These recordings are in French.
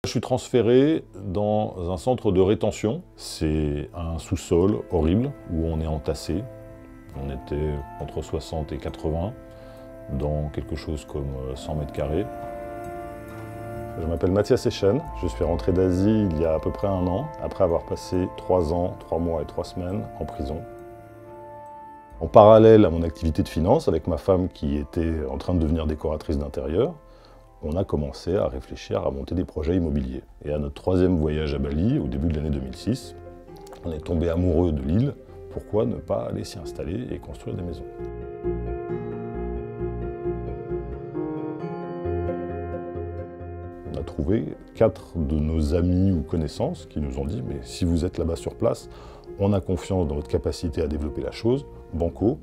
Je suis transféré dans un centre de rétention. C'est un sous-sol horrible où on est entassé. On était entre 60 et 80 dans quelque chose comme 100 mètres carrés. Je m'appelle Mathias Echen, je suis rentré d'Asie il y a à peu près 1 an, après avoir passé 3 ans, 3 mois et 3 semaines en prison. En parallèle à mon activité de finance, avec ma femme qui était en train de devenir décoratrice d'intérieur, on a commencé à réfléchir à monter des projets immobiliers. Et à notre 3e voyage à Bali, au début de l'année 2006, on est tombé amoureux de l'île. Pourquoi ne pas aller s'y installer et construire des maisons? On a trouvé 4 de nos amis ou connaissances qui nous ont dit « mais si vous êtes là-bas sur place, on a confiance dans votre capacité à développer la chose, banco,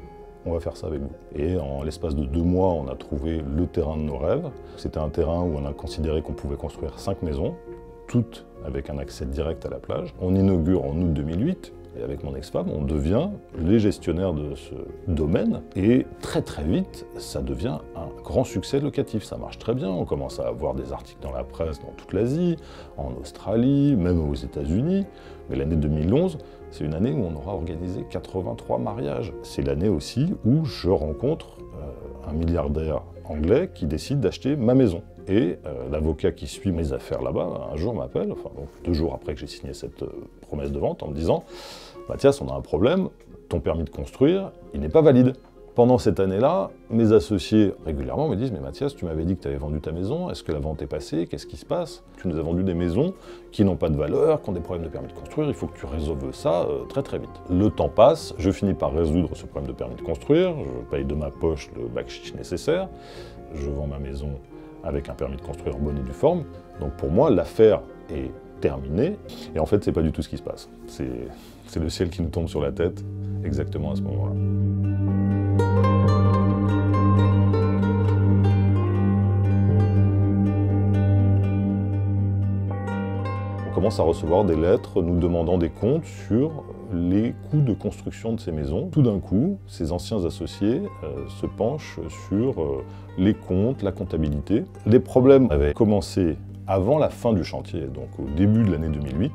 on va faire ça avec vous ». Et en l'espace de 2 mois, on a trouvé le terrain de nos rêves. C'était un terrain où on a considéré qu'on pouvait construire 5 maisons, toutes avec un accès direct à la plage. On inaugure en août 2008. Et avec mon ex-femme, on devient les gestionnaires de ce domaine. Et très très vite, ça devient un grand succès locatif. Ça marche très bien. On commence à avoir des articles dans la presse dans toute l'Asie, en Australie, même aux États-Unis. Mais l'année 2011, c'est une année où on aura organisé 83 mariages. C'est l'année aussi où je rencontre un milliardaire anglais qui décide d'acheter ma maison. Et l'avocat qui suit mes affaires là-bas, un jour m'appelle, enfin donc 2 jours après que j'ai signé cette promesse de vente, en me disant « Mathias, on a un problème, ton permis de construire, il n'est pas valide ». Pendant cette année-là, mes associés régulièrement me disent « Mais Mathias, tu m'avais dit que tu avais vendu ta maison, est-ce que la vente est passée? Qu'est-ce qui se passe? Tu nous as vendu des maisons qui n'ont pas de valeur, qui ont des problèmes de permis de construire, il faut que tu résolves ça très très vite ». Le temps passe, je finis par résoudre ce problème de permis de construire, je paye de ma poche le bakshish nécessaire, je vends ma maison avec un permis de construire en bonne et due forme. Donc pour moi, l'affaire est terminée. Et en fait, c'est pas du tout ce qui se passe. C'est le ciel qui nous tombe sur la tête, exactement à ce moment-là. On commence à recevoir des lettres nous demandant des comptes sur les coûts de construction de ces maisons. Tout d'un coup, ces anciens associés se penchent sur les comptes, la comptabilité. Les problèmes avaient commencé avant la fin du chantier, donc au début de l'année 2008.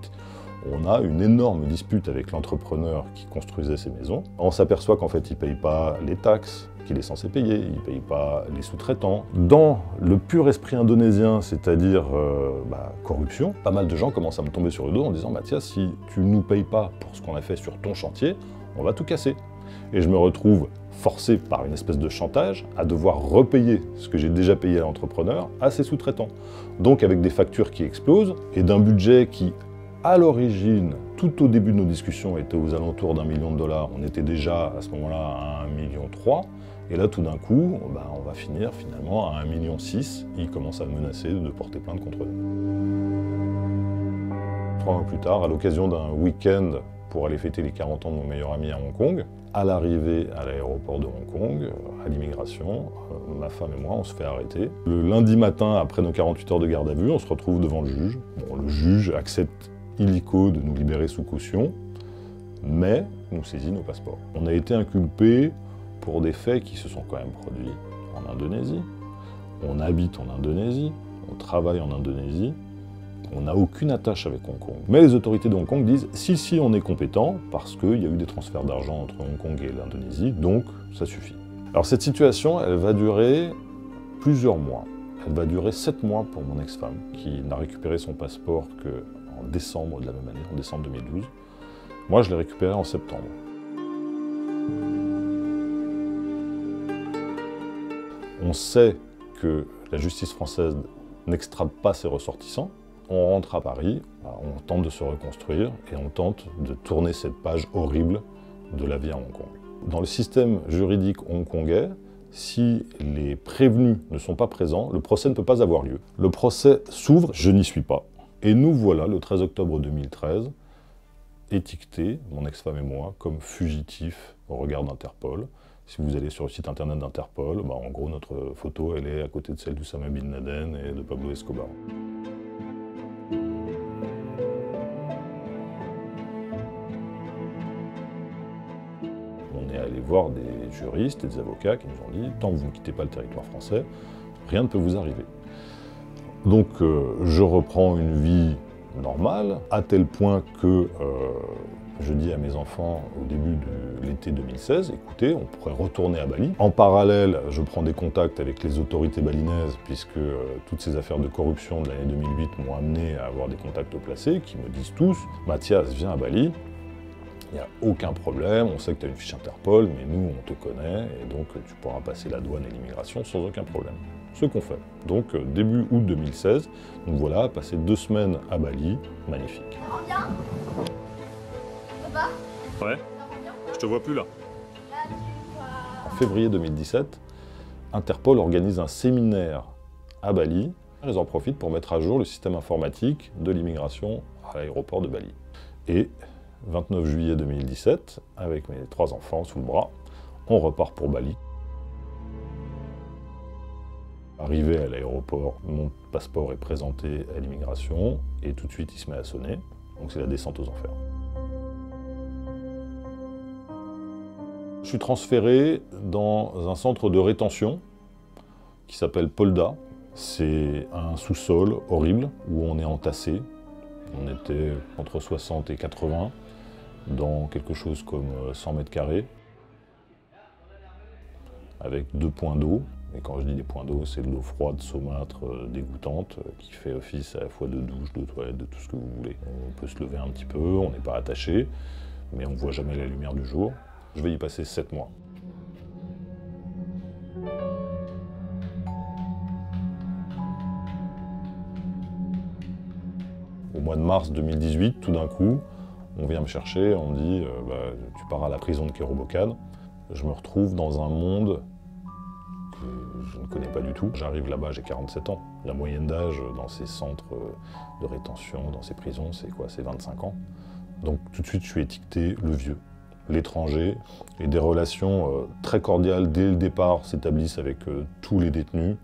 On a une énorme dispute avec l'entrepreneur qui construisait ces maisons. On s'aperçoit qu'en fait, il ne paye pas les taxes qu'il est censé payer, il ne paye pas les sous-traitants. Dans le pur esprit indonésien, c'est-à-dire corruption, pas mal de gens commencent à me tomber sur le dos en disant « Mathias, si tu ne nous payes pas pour ce qu'on a fait sur ton chantier, on va tout casser ». Et je me retrouve forcé par une espèce de chantage à devoir repayer ce que j'ai déjà payé à l'entrepreneur à ses sous-traitants. Donc avec des factures qui explosent et d'un budget qui, à l'origine, tout au début de nos discussions, était aux alentours d'1 million de dollars. On était déjà à ce moment-là à 1,3 million. Et là, tout d'un coup, on va finir finalement à 1,6 million. Il commence à menacer de porter plainte contre eux. 3 mois plus tard, à l'occasion d'un week-end pour aller fêter les 40 ans de mon meilleur ami à Hong Kong, à l'arrivée à l'aéroport de Hong Kong, à l'immigration, ma femme et moi, on se fait arrêter. Le lundi matin, après nos 48 heures de garde à vue, on se retrouve devant le juge. Bon, le juge accepte illico de nous libérer sous caution, mais nous saisit nos passeports. On a été inculpés pour des faits qui se sont quand même produits en Indonésie. On habite en Indonésie, on travaille en Indonésie, on n'a aucune attache avec Hong Kong. Mais les autorités de Hong Kong disent « si, on est compétent, parce qu'il y a eu des transferts d'argent entre Hong Kong et l'Indonésie, donc ça suffit ». Alors cette situation, elle va durer plusieurs mois. Elle va durer 7 mois pour mon ex-femme, qui n'a récupéré son passeport qu'en décembre de la même année, en décembre 2012. Moi, je l'ai récupéré en septembre. On sait que la justice française n'extrade pas ses ressortissants. On rentre à Paris, on tente de se reconstruire et on tente de tourner cette page horrible de la vie à Hong Kong. Dans le système juridique hongkongais, si les prévenus ne sont pas présents, le procès ne peut pas avoir lieu. Le procès s'ouvre, je n'y suis pas. Et nous voilà, le 13 octobre 2013, étiquetés, mon ex-femme et moi, comme fugitifs au regard d'Interpol. Si vous allez sur le site internet d'Interpol, en gros, notre photo, elle est à côté de celle d'Oussama Bin Laden et de Pablo Escobar. On est allé voir des juristes et des avocats qui nous ont dit « tant que vous ne quittez pas le territoire français, rien ne peut vous arriver ». Donc je reprends une vie normale, à tel point que je dis à mes enfants au début de l'été 2016, écoutez, on pourrait retourner à Bali. En parallèle, je prends des contacts avec les autorités balinaises, puisque toutes ces affaires de corruption de l'année 2008 m'ont amené à avoir des contacts haut placés, qui me disent tous, Mathias, viens à Bali, il n'y a aucun problème, on sait que tu as une fiche Interpol, mais nous, on te connaît, et donc tu pourras passer la douane et l'immigration sans aucun problème. Ce qu'on fait. Donc début août 2016, donc voilà, passer 2 semaines à Bali, magnifique. On revient ? Papa ? Ouais, je te vois plus là. Là, tu vois... En février 2017, Interpol organise un séminaire à Bali. Ils en profitent pour mettre à jour le système informatique de l'immigration à l'aéroport de Bali. Et 29 juillet 2017, avec mes 3 enfants sous le bras, on repart pour Bali. Arrivé à l'aéroport, mon passeport est présenté à l'immigration et tout de suite il se met à sonner. Donc c'est la descente aux enfers. Je suis transféré dans un centre de rétention qui s'appelle Polda. C'est un sous-sol horrible où on est entassé. On était entre 60 et 80 dans quelque chose comme 100 mètres carrés avec 2 points d'eau. Et quand je dis des points d'eau, c'est de l'eau froide, saumâtre, dégoûtante, qui fait office à la fois de douche, de toilette, de tout ce que vous voulez. On peut se lever un petit peu, on n'est pas attaché, mais on ne voit jamais la lumière du jour. Je vais y passer 7 mois. Au mois de mars 2018, tout d'un coup, on vient me chercher, on me dit tu pars à la prison de Kerobokan. Je me retrouve dans un monde que je ne connais pas du tout. J'arrive là-bas, j'ai 47 ans. La moyenne d'âge dans ces centres de rétention, dans ces prisons, c'est quoi? C'est 25 ans. Donc tout de suite, je suis étiqueté le vieux, l'étranger, et des relations très cordiales dès le départ s'établissent avec tous les détenus.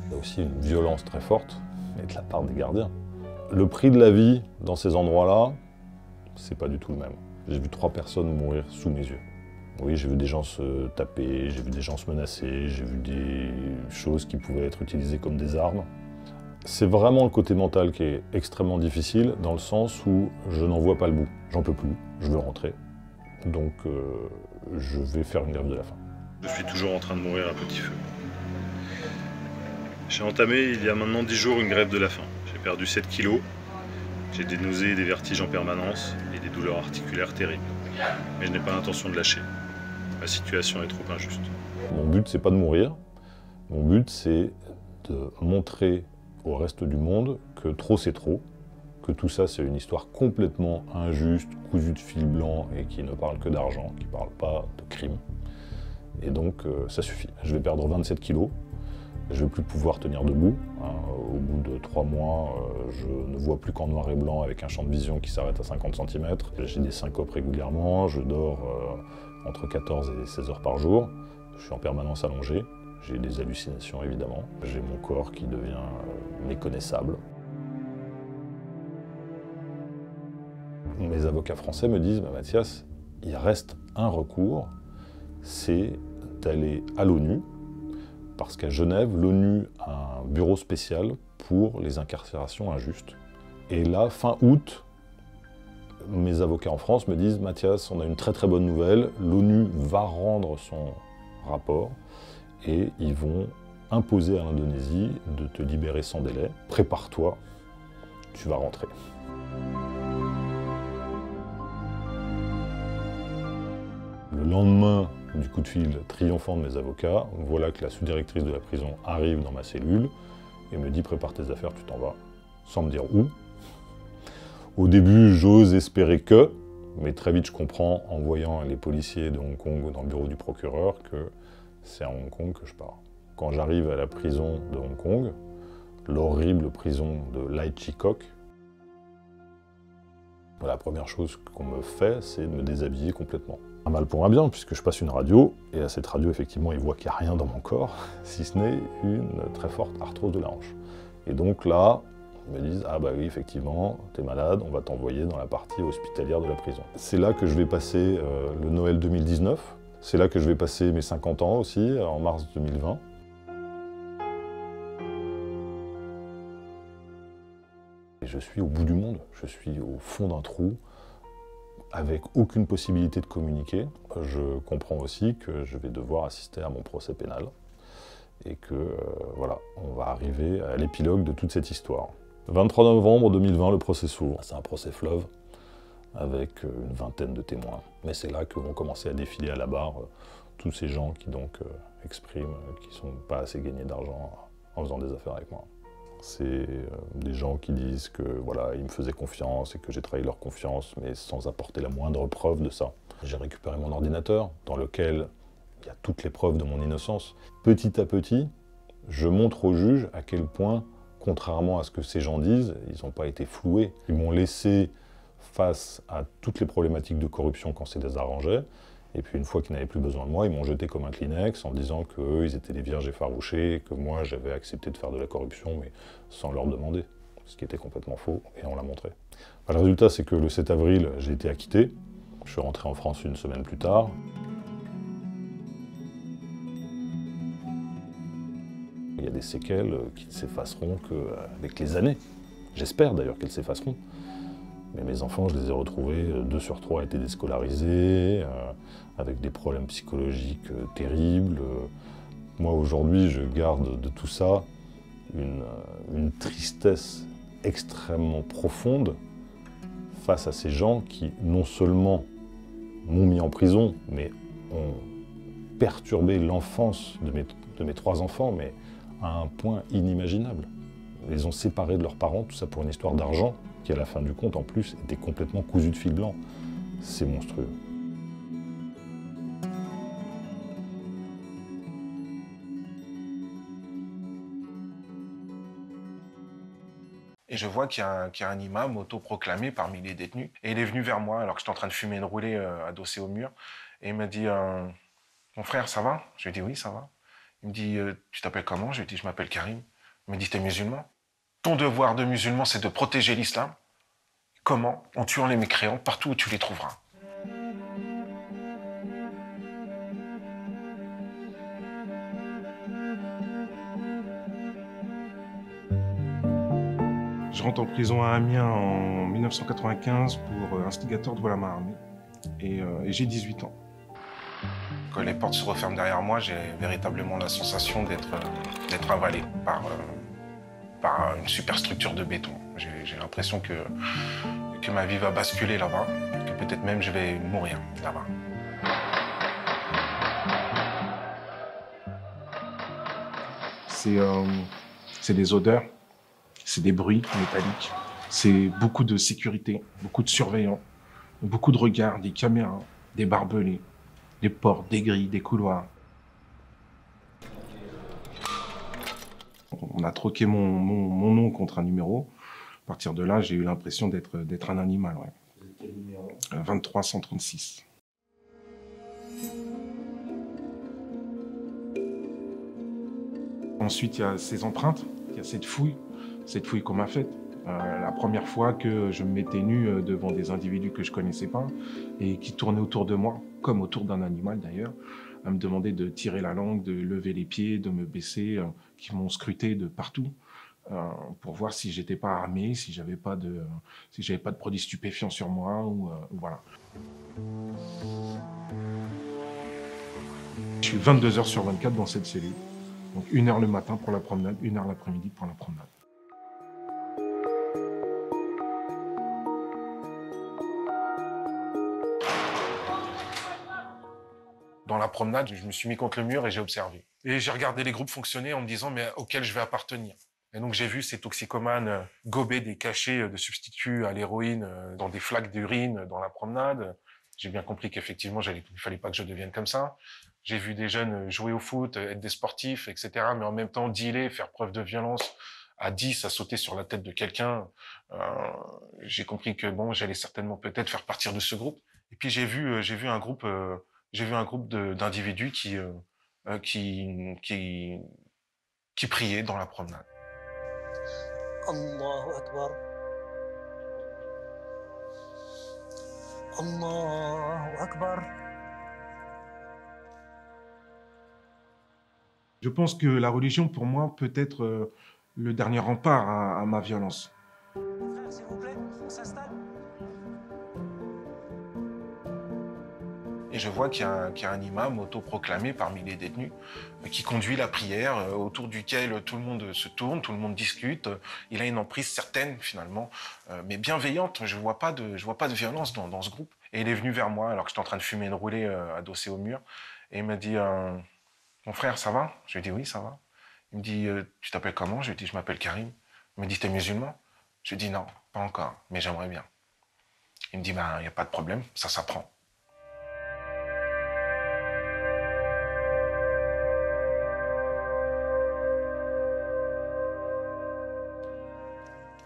Il y a aussi une violence très forte, et de la part des gardiens. Le prix de la vie dans ces endroits-là, c'est pas du tout le même. J'ai vu 3 personnes mourir sous mes yeux. Oui, j'ai vu des gens se taper, j'ai vu des gens se menacer, j'ai vu des choses qui pouvaient être utilisées comme des armes. C'est vraiment le côté mental qui est extrêmement difficile, dans le sens où je n'en vois pas le bout. J'en peux plus, je veux rentrer. Donc je vais faire une grève de la faim. Je suis toujours en train de mourir à petit feu. J'ai entamé il y a maintenant 10 jours une grève de la faim. J'ai perdu 7 kilos, j'ai des nausées et des vertiges en permanence et des douleurs articulaires terribles. Mais je n'ai pas l'intention de lâcher. La situation est trop injuste. Mon but, c'est pas de mourir. Mon but, c'est de montrer au reste du monde que trop c'est trop, que tout ça c'est une histoire complètement injuste, cousue de fil blanc et qui ne parle que d'argent, qui ne parle pas de crime. Et donc ça suffit. Je vais perdre 27 kilos, je ne vais plus pouvoir tenir debout. Au bout de 3 mois, je ne vois plus qu'en noir et blanc avec un champ de vision qui s'arrête à 50 cm. J'ai des syncopes régulièrement, je dors entre 14 et 16 heures par jour. Je suis en permanence allongé. J'ai des hallucinations évidemment. J'ai mon corps qui devient méconnaissable. Mes avocats français me disent Mathias, il reste un recours, c'est d'aller à l'ONU, parce qu'à Genève, l'ONU a un bureau spécial pour les incarcérations injustes. Et là, fin août, mes avocats en France me disent Mathias, on a une très très bonne nouvelle, l'ONU va rendre son rapport et ils vont imposer à l'Indonésie de te libérer sans délai. Prépare-toi, tu vas rentrer. Le lendemain du coup de fil triomphant de mes avocats, voilà que la sous-directrice de la prison arrive dans ma cellule et me dit « Prépare tes affaires, tu t'en vas », sans me dire où. Au début, j'ose espérer que, mais très vite je comprends en voyant les policiers de Hong Kong dans le bureau du procureur que c'est à Hong Kong que je pars. Quand j'arrive à la prison de Hong Kong, l'horrible prison de Lai Chi Kok, la première chose qu'on me fait, c'est de me déshabiller complètement. Un mal pour un bien, puisque je passe une radio, et à cette radio, effectivement, ils voient qu'il n'y a rien dans mon corps, si ce n'est une très forte arthrose de la hanche. Et donc là, ils me disent « Ah bah oui, effectivement, t'es malade, on va t'envoyer dans la partie hospitalière de la prison ». C'est là que je vais passer le Noël 2019, c'est là que je vais passer mes 50 ans aussi, en mars 2020. Et je suis au bout du monde, je suis au fond d'un trou, avec aucune possibilité de communiquer. Je comprends aussi que je vais devoir assister à mon procès pénal et que voilà, on va arriver à l'épilogue de toute cette histoire. Le 23 novembre 2020, le procès s'ouvre. C'est un procès fleuve avec une vingtaine de témoins. Mais c'est là que vont commencer à défiler à la barre tous ces gens qui donc expriment qu'ils ne sont pas assez gagnés d'argent en faisant des affaires avec moi. C'est des gens qui disent que voilà, ils me faisaient confiance et que j'ai trahi leur confiance, mais sans apporter la moindre preuve de ça. J'ai récupéré mon ordinateur, dans lequel il y a toutes les preuves de mon innocence. Petit à petit, je montre au juge à quel point, contrairement à ce que ces gens disent, ils n'ont pas été floués. Ils m'ont laissé face à toutes les problématiques de corruption quand ça les arrangeait. Et puis une fois qu'ils n'avaient plus besoin de moi, ils m'ont jeté comme un Kleenex en disant qu'eux, ils étaient des vierges effarouchées, et que moi, j'avais accepté de faire de la corruption, mais sans leur demander, ce qui était complètement faux, et on l'a montré. Le résultat, c'est que le 7 avril, j'ai été acquitté. Je suis rentré en France une semaine plus tard. Il y a des séquelles qui ne s'effaceront qu'avec les années. J'espère d'ailleurs qu'elles s'effaceront. Mais mes enfants, je les ai retrouvés, 2 sur 3 étaient déscolarisés, avec des problèmes psychologiques terribles. Moi, aujourd'hui, je garde de tout ça une tristesse extrêmement profonde face à ces gens qui, non seulement m'ont mis en prison, mais ont perturbé l'enfance de mes 3 enfants, mais à un point inimaginable. Ils les ont séparés de leurs parents, tout ça pour une histoire d'argent, qui à la fin du compte, en plus, était complètement cousu de fil blanc. C'est monstrueux. Et je vois qu'il y a un imam autoproclamé parmi les détenus. Et il est venu vers moi alors que j'étais en train de fumer une roulée adossée au mur. Et il m'a dit « Mon frère, ça va ?» Je lui ai dit « Oui, ça va. » Il me dit « Tu t'appelles comment ?» Je lui ai dit « Je m'appelle Karim. » Il m'a dit « T'es musulman ?» Ton devoir de musulman, c'est de protéger l'islam. Comment? En tuant les mécréants partout où tu les trouveras. Je rentre en prison à Amiens en 1995 pour instigateur de vol à main armée. Et j'ai 18 ans. Quand les portes se referment derrière moi, j'ai véritablement la sensation d'être avalé par une superstructure de béton. J'ai l'impression que ma vie va basculer là-bas, que peut-être même je vais mourir là-bas. C'est des odeurs, c'est des bruits métalliques, c'est beaucoup de sécurité, beaucoup de surveillants, beaucoup de regards, des caméras, des barbelés, des portes, des grilles, des couloirs. On a troqué mon nom contre un numéro. À partir de là, j'ai eu l'impression d'être un animal. Ouais. Quel numéro ? 2336. Ensuite, il y a ces empreintes, il y a cette fouille qu'on m'a faite. La première fois que je me mettais nu devant des individus que je ne connaissais pas et qui tournaient autour de moi, comme autour d'un animal d'ailleurs, à me demander de tirer la langue, de lever les pieds, de me baisser, qui m'ont scruté de partout pour voir si j'étais pas armé, si j'avais pas de produits stupéfiants sur moi ou voilà. Je suis 22 heures sur 24 dans cette cellule. Donc 1 heure le matin pour la promenade, 1 heure l'après-midi pour la promenade. Dans la promenade, je me suis mis contre le mur et j'ai observé. Et j'ai regardé les groupes fonctionner en me disant mais auxquels je vais appartenir. Et donc j'ai vu ces toxicomanes gober des cachets de substituts à l'héroïne dans des flaques d'urine dans la promenade. J'ai bien compris qu'effectivement, il fallait pas que je devienne comme ça. J'ai vu des jeunes jouer au foot, être des sportifs, etc. Mais en même temps, dealer, faire preuve de violence à 10, à sauter sur la tête de quelqu'un. J'ai compris que bon, j'allais certainement peut-être faire partir de ce groupe. Et puis j'ai vu un groupe d'individus qui priaient dans la promenade. Allahu Akbar. Allahu Akbar. Je pense que la religion, pour moi, peut être le dernier rempart à ma violence. frères, s'il vous plaît, on s'installe. Et je vois qu'il y a un imam autoproclamé parmi les détenus qui conduit la prière autour duquel tout le monde se tourne, tout le monde discute. Il a une emprise certaine finalement, mais bienveillante. Je vois pas de violence dans ce groupe. Et il est venu vers moi alors que j'étais en train de fumer une roulée adossée au mur. Et il m'a dit mon frère, ça va? Je lui ai dit oui, ça va. Il me dit tu t'appelles comment? Je lui ai dit je m'appelle Karim. Il me dit t'es musulman? Je lui ai dit non, pas encore, mais j'aimerais bien. Il me dit ben y a pas de problème, ça s'apprend.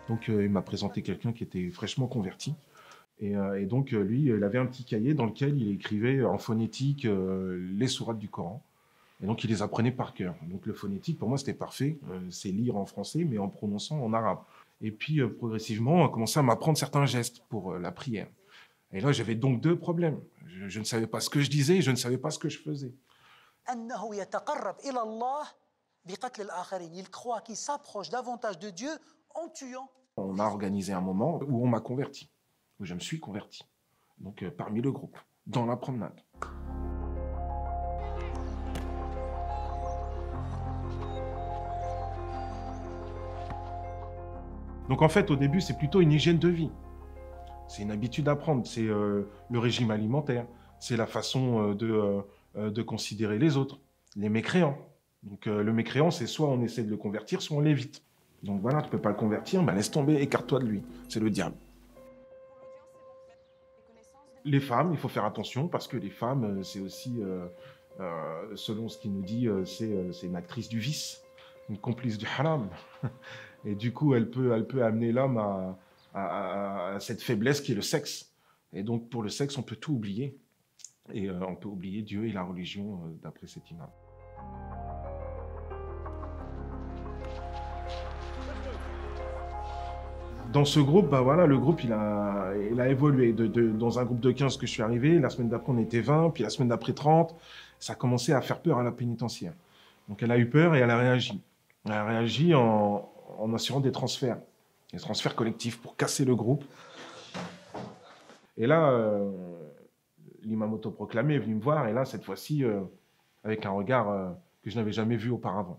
Donc il m'a présenté quelqu'un qui était fraîchement converti. Et donc lui, il avait un petit cahier dans lequel il écrivait en phonétique les sourates du Coran. Et donc il les apprenait par cœur. Donc le phonétique, pour moi, c'était parfait. C'est lire en français, mais en prononçant en arabe. Et puis progressivement, on a commencé à m'apprendre certains gestes pour la prière. Et là, j'avais donc deux problèmes. Je ne savais pas ce que je disais et je ne savais pas ce que je faisais. Il croit qu'il s'approche davantage de Dieu en tuant. On a organisé un moment où on m'a converti, où je me suis converti. Donc parmi le groupe, dans la promenade. Donc en fait, au début, c'est plutôt une hygiène de vie. C'est une habitude à prendre. C'est le régime alimentaire. C'est la façon de considérer les autres, les mécréants. Donc le mécréant, c'est soit on essaie de le convertir, soit on l'évite. Donc voilà, tu ne peux pas le convertir, ben laisse tomber, écarte-toi de lui. C'est le diable. Les femmes, il faut faire attention parce que les femmes, c'est aussi, selon ce qu'il nous dit, c'est une actrice du vice, une complice du haram. Et du coup, elle peut amener l'homme à cette faiblesse qui est le sexe. Et donc, pour le sexe, on peut tout oublier. Et on peut oublier Dieu et la religion d'après cet imam. Dans ce groupe, bah voilà, le groupe, il a évolué. Dans un groupe de 15 que je suis arrivé, la semaine d'après, on était 20, puis la semaine d'après, 30. Ça a commencé à faire peur à la pénitentiaire. Donc, elle a eu peur et elle a réagi. Elle a réagi en assurant des transferts collectifs pour casser le groupe. Et là, l'imam autoproclamé est venu me voir, et là, cette fois-ci, avec un regard que je n'avais jamais vu auparavant,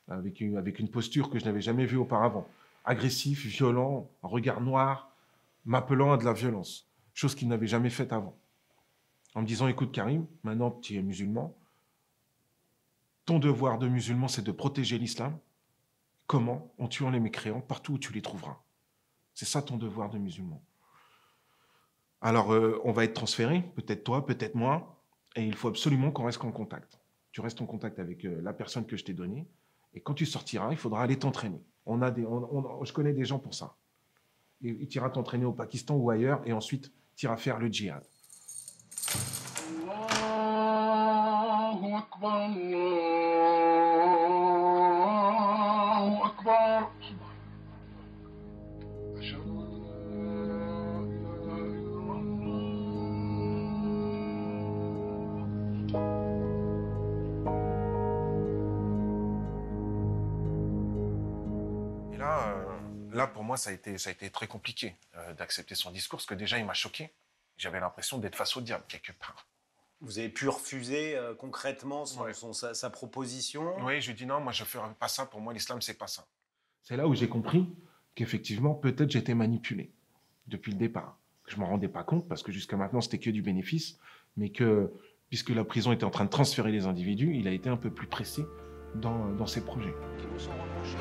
avec une posture que je n'avais jamais vue auparavant. Agressif, violent, un regard noir, m'appelant à de la violence, chose qu'il n'avait jamais faite avant. En me disant, écoute Karim, maintenant tu es musulman, ton devoir de musulman, c'est de protéger l'islam. Comment? En tuant les mécréants partout où tu les trouveras. C'est ça ton devoir de musulman. Alors, on va être transféré, peut-être toi, peut-être moi, et il faut absolument qu'on reste en contact. Tu restes en contact avec la personne que je t'ai donnée, et quand tu sortiras, il faudra aller t'entraîner. Je connais des gens pour ça. Et tu iras t'entraîner au Pakistan ou ailleurs, et ensuite, tu iras faire le djihad. Allahu Akbar, Allahu Akbar. Là, pour moi, ça a été très compliqué d'accepter son discours, parce que déjà, il m'a choqué. J'avais l'impression d'être face au diable, quelque part. Vous avez pu refuser concrètement sa proposition? Oui, je lui ai dit non, moi, je ne ferai pas ça. Pour moi, l'islam, c'est pas ça. C'est là où j'ai compris qu'effectivement, peut-être j'étais manipulé depuis le départ. Je ne m'en rendais pas compte, parce que jusqu'à maintenant, c'était que du bénéfice, mais que, puisque la prison était en train de transférer les individus, il a été un peu plus pressé dans ses projets. Qui nous sont reprochés.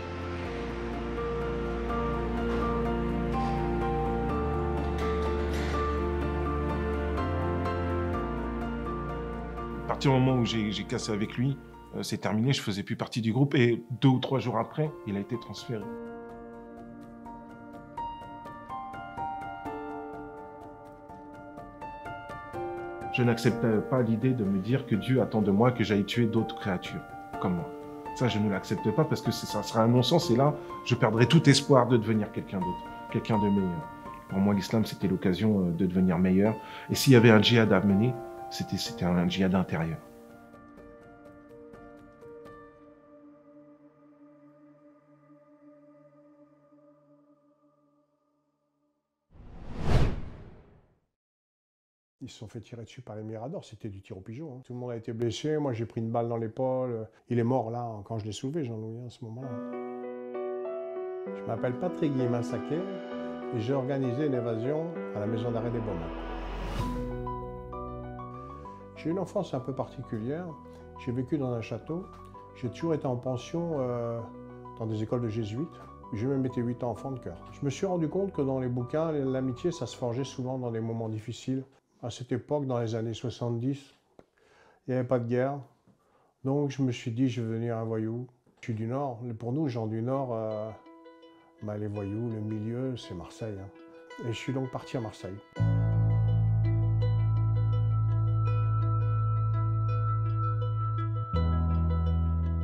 À partir du moment où j'ai cassé avec lui, c'est terminé, je ne faisais plus partie du groupe, et 2 ou 3 jours après, il a été transféré. Je n'accepte pas l'idée de me dire que Dieu attend de moi que j'aille tuer d'autres créatures comme moi. Ça, je ne l'accepte pas parce que ça serait un non-sens, et là, je perdrais tout espoir de devenir quelqu'un d'autre, quelqu'un de meilleur. Pour moi, l'islam, c'était l'occasion de devenir meilleur. Et s'il y avait un djihad à mener, c'était un djihad intérieur. Ils se sont fait tirer dessus par les Miradors, c'était du tir au pigeon. Hein. Tout le monde a été blessé, moi j'ai pris une balle dans l'épaule. Il est mort là, quand je l'ai soulevé, Jean-Louis, à ce moment-là. Je m'appelle Patrick Guillemin Saquet et j'ai organisé une évasion à la maison d'arrêt des Baumettes. J'ai eu une enfance un peu particulière. J'ai vécu dans un château. J'ai toujours été en pension dans des écoles de jésuites. J'ai même été 8 ans enfant de chœur. Je me suis rendu compte que dans les bouquins, l'amitié, ça se forgeait souvent dans des moments difficiles. À cette époque, dans les années 70, il n'y avait pas de guerre. Donc je me suis dit, je vais devenir un voyou. Je suis du Nord. Pour nous, gens du Nord, les voyous, le milieu, c'est Marseille. Hein. Et je suis donc parti à Marseille.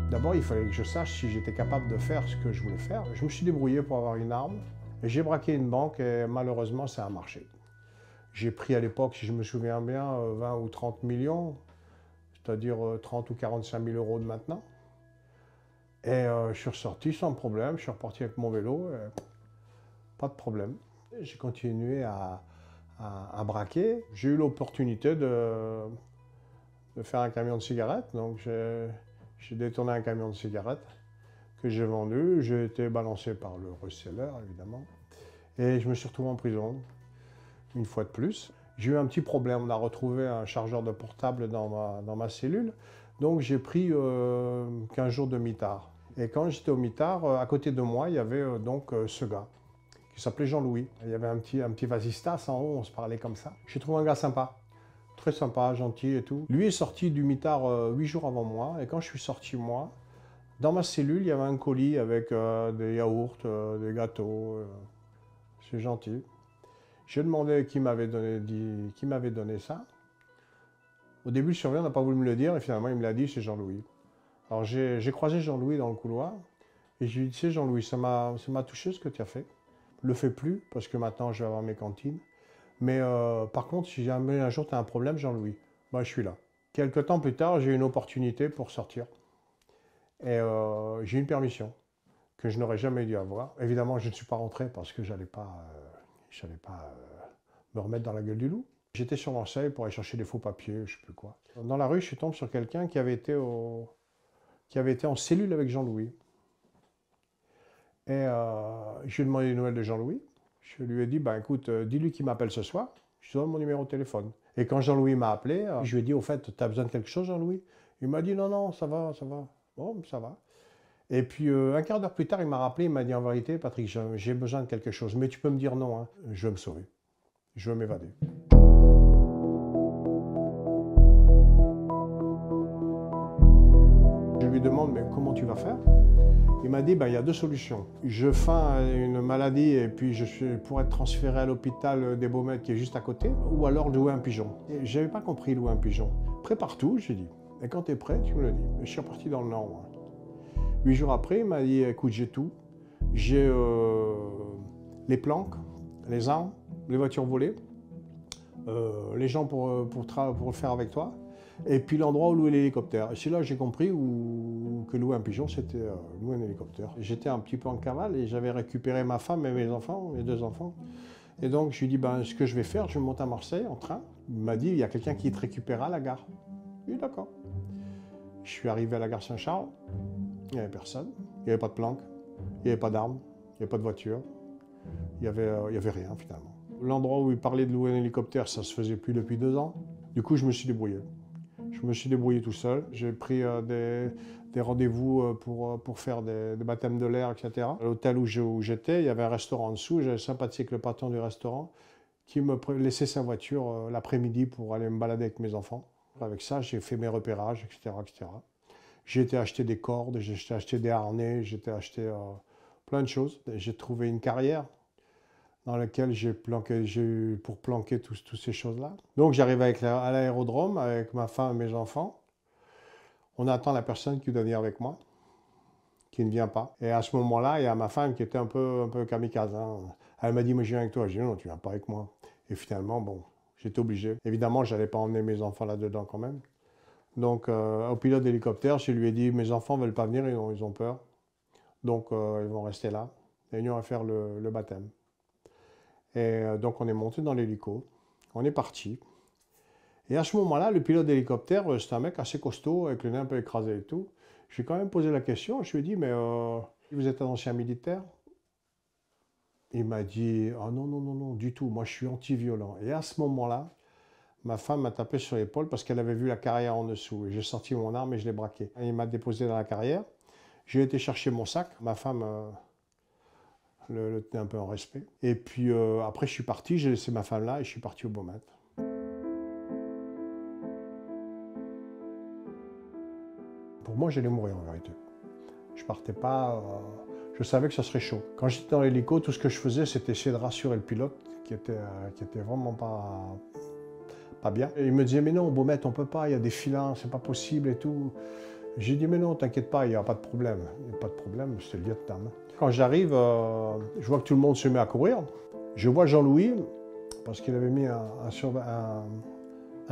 D'abord, il fallait que je sache si j'étais capable de faire ce que je voulais faire. Je me suis débrouillé pour avoir une arme. Et j'ai braqué une banque et malheureusement, ça a marché. J'ai pris à l'époque, si je me souviens bien, 20 ou 30 millions, c'est-à-dire 30 ou 45 000 euros de maintenant. Et je suis ressorti sans problème, je suis reparti avec mon vélo, pas de problème. J'ai continué à braquer. J'ai eu l'opportunité de faire un camion de cigarettes, donc j'ai détourné un camion de cigarettes que j'ai vendu. J'ai été balancé par le reseller, évidemment, et je me suis retrouvé en prison, une fois de plus. J'ai eu un petit problème, on a retrouvé un chargeur de portable dans ma cellule, donc j'ai pris 15 jours de mitard. Et quand j'étais au mitard, à côté de moi, il y avait ce gars qui s'appelait Jean-Louis. Il y avait un petit vasistas en haut, on se parlait comme ça. J'ai trouvé un gars sympa, très sympa, gentil et tout. Lui est sorti du mitard 8 jours avant moi, et quand je suis sorti, moi, dans ma cellule, il y avait un colis avec des yaourts, des gâteaux. C'est gentil. J'ai demandé qui m'avait donné ça. Au début, le surveillant n'a pas voulu me le dire, et finalement, il me l'a dit, c'est Jean-Louis. Alors, j'ai croisé Jean-Louis dans le couloir, et je lui ai dit, tu sais, Jean-Louis, ça m'a touché ce que tu as fait. Je le fais plus, parce que maintenant, je vais avoir mes cantines. Mais par contre, si jamais un jour tu as un problème, Jean-Louis, je suis là. Quelques temps plus tard, j'ai eu une opportunité pour sortir. Et j'ai eu une permission que je n'aurais jamais dû avoir. Évidemment, je ne suis pas rentré parce que je n'allais pas me remettre dans la gueule du loup. J'étais sur Marseille pour aller chercher des faux papiers, je ne sais plus quoi. Dans la rue, je suis tombé sur quelqu'un qui avait été en cellule avec Jean-Louis. Et je lui ai demandé des nouvelles de Jean-Louis. Je lui ai dit, écoute, dis-lui qu'il m'appelle ce soir, je te donne mon numéro de téléphone. Et quand Jean-Louis m'a appelé, je lui ai dit, au fait, tu as besoin de quelque chose, Jean-Louis? Il m'a dit, non, ça va, ça va. Bon, ça va. Et puis, un quart d'heure plus tard, il m'a rappelé, il m'a dit, en vérité, Patrick, j'ai besoin de quelque chose, mais tu peux me dire non, hein. Je veux me sauver. Je veux m'évader. Je lui demande, mais comment tu vas faire? Il m'a dit, il y a deux solutions. Je feins une maladie et puis je pourrais être transféré à l'hôpital des Baumettes qui est juste à côté, ou alors louer un pigeon. Je n'avais pas compris louer un pigeon. Prépare tout, j'ai dit. Et quand tu es prêt, tu me le dis. Et je suis reparti dans le Nord. Moi. 8 jours après, il m'a dit, écoute, j'ai tout. J'ai les planques, les armes, les voitures volées, les gens pour le faire avec toi. Et puis l'endroit où louer l'hélicoptère. Et c'est là que j'ai compris que louer un pigeon, c'était louer un hélicoptère. J'étais un petit peu en cavale et j'avais récupéré ma femme et mes enfants, mes 2 enfants. Et donc je lui ai dit, ce que je vais faire, je vais monter à Marseille en train. Il m'a dit, il y a quelqu'un qui te récupérera à la gare. Oui, d'accord. Je suis arrivé à la gare Saint-Charles, il n'y avait personne, il n'y avait pas de planque, il n'y avait pas d'armes, il n'y avait pas de voiture, il n'y avait rien finalement. L'endroit où il parlait de louer un hélicoptère, ça se faisait plus depuis 2 ans. Du coup, je me suis débrouillé. Je me suis débrouillé tout seul. J'ai pris des rendez-vous pour faire des baptêmes de l'air, etc. À l'hôtel où j'étais, il y avait un restaurant en dessous. J'avais sympathisé avec le patron du restaurant qui me laissait sa voiture l'après-midi pour aller me balader avec mes enfants. Avec ça, j'ai fait mes repérages, etc. etc. J'ai été acheter des cordes, j'ai été acheter des harnais, j'ai été acheter plein de choses. J'ai trouvé une carrière dans laquelle j'ai eu pour planquer toutes ces choses-là. Donc j'arrive à l'aérodrome avec ma femme et mes enfants. On attend la personne qui doit venir avec moi, qui ne vient pas. Et à ce moment-là, il y a ma femme qui était un peu kamikaze. Hein. Elle m'a dit, moi je viens avec toi. J'ai dit, non, tu ne viens pas avec moi. Et finalement, j'étais obligé. Évidemment, je n'allais pas emmener mes enfants là-dedans quand même. Donc au pilote d'hélicoptère, je lui ai dit, mes enfants ne veulent pas venir, ils ont peur. Donc ils vont rester là. Et nous, on va faire le baptême. Et donc on est monté dans l'hélico, on est parti. Et à ce moment-là, le pilote d'hélicoptère, c'était un mec assez costaud, avec le nez un peu écrasé et tout. J'ai quand même posé la question, je lui ai dit, mais vous êtes un ancien militaire? Il m'a dit, ah non, non, non, non, du tout, moi je suis anti-violent. Et à ce moment-là, ma femme m'a tapé sur l'épaule parce qu'elle avait vu la carrière en dessous. Et j'ai sorti mon arme et je l'ai braqué. Et il m'a déposé dans la carrière. J'ai été chercher mon sac. Ma femme le tenait un peu en respect. Et puis après, je suis parti. J'ai laissé ma femme là et je suis parti au Beaumet. Pour moi, j'allais mourir en vérité. Je partais pas. Je savais que ça serait chaud. Quand j'étais dans l'hélico, tout ce que je faisais, c'était essayer de rassurer le pilote qui était vraiment pas bien. Et il me disait, mais non, Beaumet, on peut pas, il y a des filins, c'est pas possible et tout. J'ai dit, mais non, t'inquiète pas, il n'y a pas de problème. Il n'y a pas de problème, c'était le lieutenant. Quand j'arrive, je vois que tout le monde se met à courir. Je vois Jean-Louis, parce qu'il avait mis un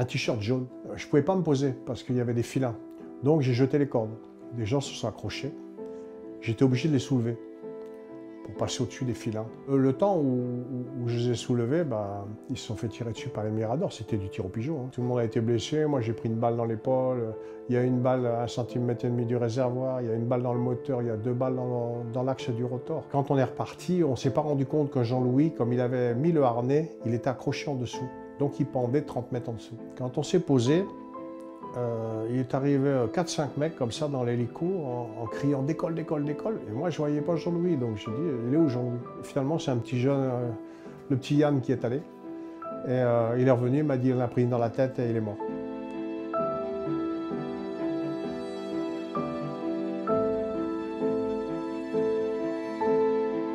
t-shirt jaune. Je ne pouvais pas me poser, parce qu'il y avait des filins. Donc j'ai jeté les cordes. Des gens se sont accrochés. J'étais obligé de les soulever pour passer au-dessus des filins. Le temps où je les ai soulevés, ils se sont fait tirer dessus par les miradors. C'était du tir au pigeon. Hein. Tout le monde a été blessé. Moi, j'ai pris une balle dans l'épaule. Il y a une balle à 1,5 cm du réservoir. Il y a une balle dans le moteur. Il y a 2 balles dans l'axe du rotor. Quand on est reparti, on ne s'est pas rendu compte que Jean-Louis, comme il avait mis le harnais, il était accroché en dessous. Donc, il pendait 30 mètres en dessous. Quand on s'est posé, il est arrivé 4-5 mecs comme ça dans l'hélico en criant « décolle, décolle, décolle ». Et moi, je ne voyais pas Jean-Louis, donc je dis « il est où Jean-Louis » Finalement, c'est un petit jeune, le petit Yann qui est allé. Et il est revenu, il m'a dit « on a pris une dans la tête et il est mort ».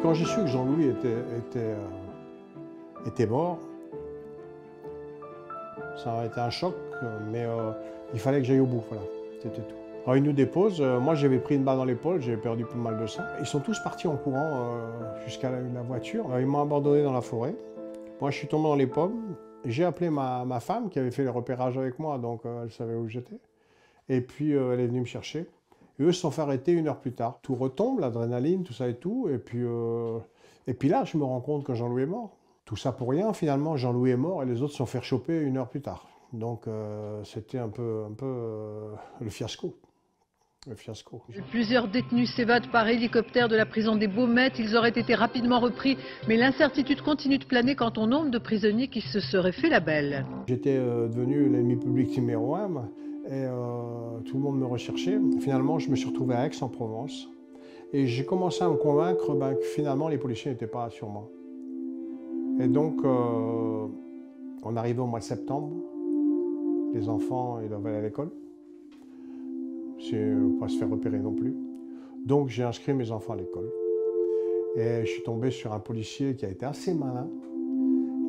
Quand j'ai su que Jean-Louis était mort, ça a été un choc, mais il fallait que j'aille au bout, voilà, c'était tout. Alors ils nous déposent, moi j'avais pris une balle dans l'épaule, j'avais perdu pas mal de sang. Ils sont tous partis en courant jusqu'à la voiture, ils m'ont abandonné dans la forêt. Moi je suis tombé dans les pommes, j'ai appelé ma femme qui avait fait le repérage avec moi, donc elle savait où j'étais. Et puis elle est venue me chercher. Et eux se sont fait arrêter 1 heure plus tard. Tout retombe, l'adrénaline, tout ça et tout, et puis là je me rends compte que Jean-Louis est mort. Tout ça pour rien, finalement, Jean-Louis est mort et les autres se sont fait choper 1 heure plus tard. Donc c'était un peu le fiasco. Le fiasco. Plusieurs détenus s'évadent par hélicoptère de la prison des Baumettes. Ils auraient été rapidement repris, mais l'incertitude continue de planer quant au nombre de prisonniers qui se seraient fait la belle. J'étais devenu l'ennemi public numéro 1 et tout le monde me recherchait. Finalement, je me suis retrouvé à Aix-en-Provence et j'ai commencé à me convaincre que finalement les policiers n'étaient pas sur moi. Et donc, on arrivait au mois de septembre. Les enfants, ils doivent aller à l'école. C'est pas se faire repérer non plus. Donc, j'ai inscrit mes enfants à l'école. Et je suis tombé sur un policier qui a été assez malin.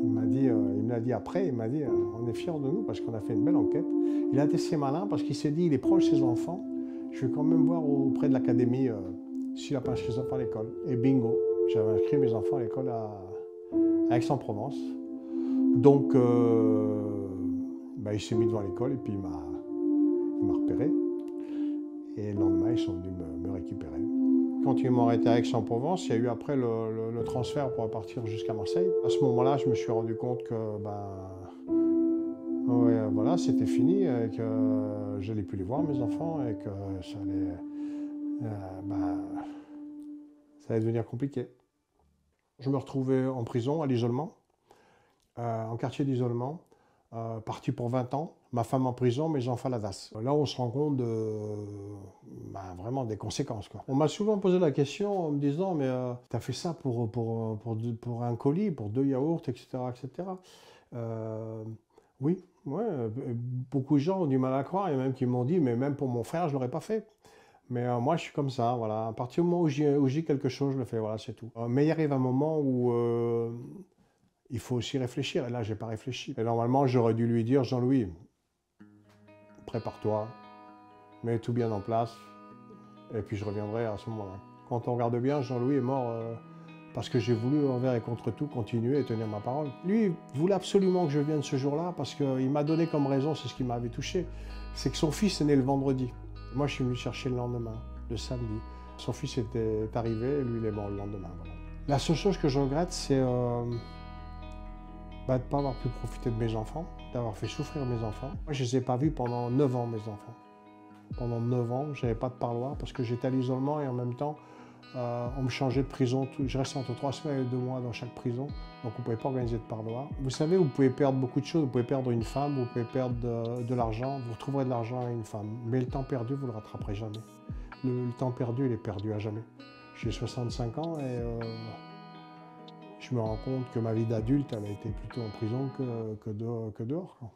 Il me l'a dit après, il m'a dit, on est fiers de nous parce qu'on a fait une belle enquête. Il a été assez malin parce qu'il s'est dit, il est proche de ses enfants. Je vais quand même voir auprès de l'académie s'il n'a pas inscrit ses enfants à l'école. Et bingo, j'avais inscrit mes enfants à l'école à Aix-en-Provence. Donc, il s'est mis devant l'école et puis il m'a repéré. Et le lendemain, ils sont venus me récupérer. Quand ils m'ont arrêté à Aix-en-Provence, il y a eu après le transfert pour partir jusqu'à Marseille. À ce moment-là, je me suis rendu compte que voilà, c'était fini et que je n'allais plus les voir, mes enfants, et que ça allait devenir compliqué. Je me retrouvais en prison, à l'isolement, en quartier d'isolement, parti pour 20 ans, ma femme en prison, mes enfants à la DAS. Là, on se rend compte vraiment des conséquences, quoi. On m'a souvent posé la question en me disant, mais t'as fait ça pour un colis, pour 2 yaourts, etc., etc. Oui, ouais, beaucoup de gens ont du mal à croire, et même qui m'ont dit, mais même pour mon frère, je ne l'aurais pas fait. Mais moi, je suis comme ça, voilà. À partir du moment où j'ai quelque chose, je le fais, voilà, c'est tout. Mais il arrive un moment où il faut aussi réfléchir, et là, je n'ai pas réfléchi. Et normalement, j'aurais dû lui dire, Jean-Louis, prépare-toi, mets tout bien en place, et puis je reviendrai à ce moment-là. Quand on regarde bien, Jean-Louis est mort parce que j'ai voulu, envers et contre tout, continuer et tenir ma parole. Lui, il voulait absolument que je vienne ce jour-là, parce qu'il m'a donné comme raison, c'est ce qui m'avait touché, c'est que son fils est né le vendredi. Moi, je suis venu chercher le lendemain, le samedi. Son fils est arrivé, et lui, il est mort le lendemain. Voilà. La seule chose que je regrette, c'est De ne pas avoir pu profiter de mes enfants, d'avoir fait souffrir mes enfants. Moi, je ne les ai pas vus pendant 9 ans, mes enfants. Pendant 9 ans, je n'avais pas de parloir parce que j'étais à l'isolement et en même temps, on me changeait de prison. Je restais entre 3 semaines et 2 mois dans chaque prison, donc on ne pouvait pas organiser de parloir. Vous savez, vous pouvez perdre beaucoup de choses. Vous pouvez perdre une femme, vous pouvez perdre de l'argent, vous retrouverez de l'argent à une femme. Mais le temps perdu, vous ne le rattraperez jamais. Le temps perdu, il est perdu à jamais. J'ai 65 ans et je me rends compte que ma vie d'adulte, elle a été plutôt en prison que dehors, quoi.